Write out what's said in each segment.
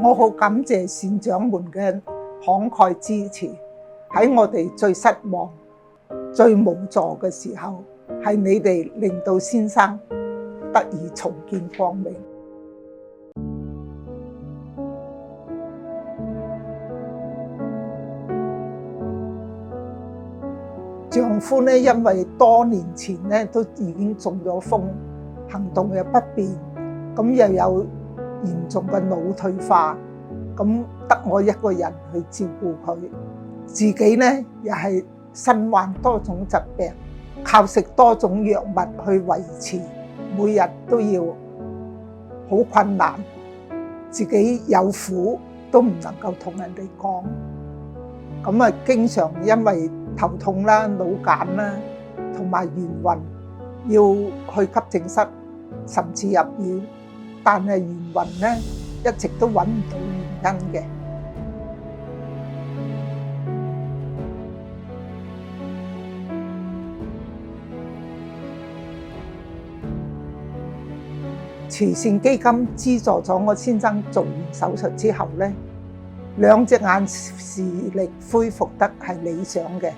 我好感謝善長們嘅慷慨支持，喺我哋最失望、最無助嘅時候，係你哋令到先生得以重見光明。丈夫呢，因為多年前呢都已經中咗風，行動又不便，咁又有嚴重嘅腦退化，咁得我一個人去照顧佢，自己呢又係身患多種疾病，靠食多種藥物去維持，每日都要好困難，自己有苦都唔能夠同人哋講，咁啊經常因為頭痛啦、腦癇啦，同埋眩暈，要去急症室，甚至入院。但係眩暈呢，一直都揾唔到原因嘅。慈善基金資助咗我先生做完手術之後呢，兩隻眼視力恢復得係理想嘅。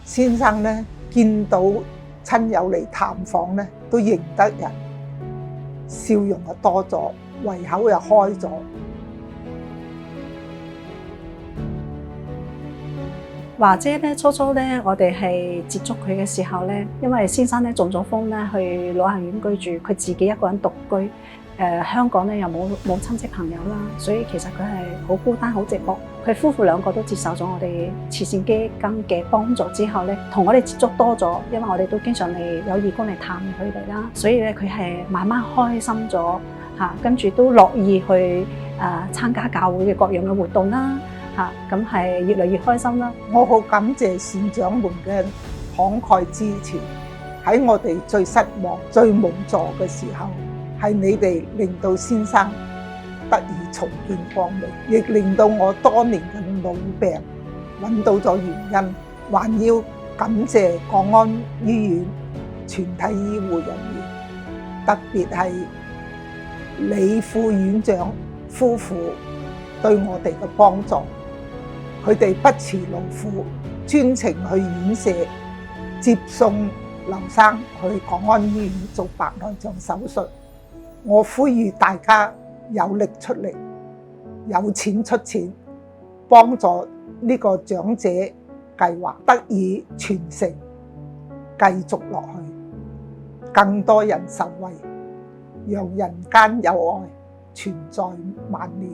先生呢，見到親友嚟探訪呢，都認得人，笑容又多咗，胃口又開咗。華姐咧，初初咧，我哋係接觸佢嘅時候咧，因為先生咧中咗風咧，去老人院居住，佢自己一個人獨居。香港咧又冇親戚朋友啦，所以其實佢係好孤單、好寂寞。佢夫婦兩個都接受咗我哋慈善基金嘅幫助之後咧，同我哋接觸多咗，因為我哋都經常嚟有義工嚟探佢哋啦，所以咧佢係慢慢開心咗嚇，跟住都樂意去參加教會嘅各樣嘅活動啦嚇，咁係越嚟越開心啦。我好感謝善長們嘅慷慨支持，喺我哋最失望、最無助嘅時候，係你哋令到先生得以重見光明，亦令到我多年嘅腦病揾到咗原因，還要感謝港安醫院全體醫護人員，特別係李副院長夫婦對我哋嘅幫助，佢哋不辭勞苦，專程去院舍接送劉生去港安醫院做白內障手術。我呼籲大家有力出力，有錢出錢，幫助呢個長者計劃得以傳承，繼續落去，更多人受惠，讓人間有愛，存在萬年。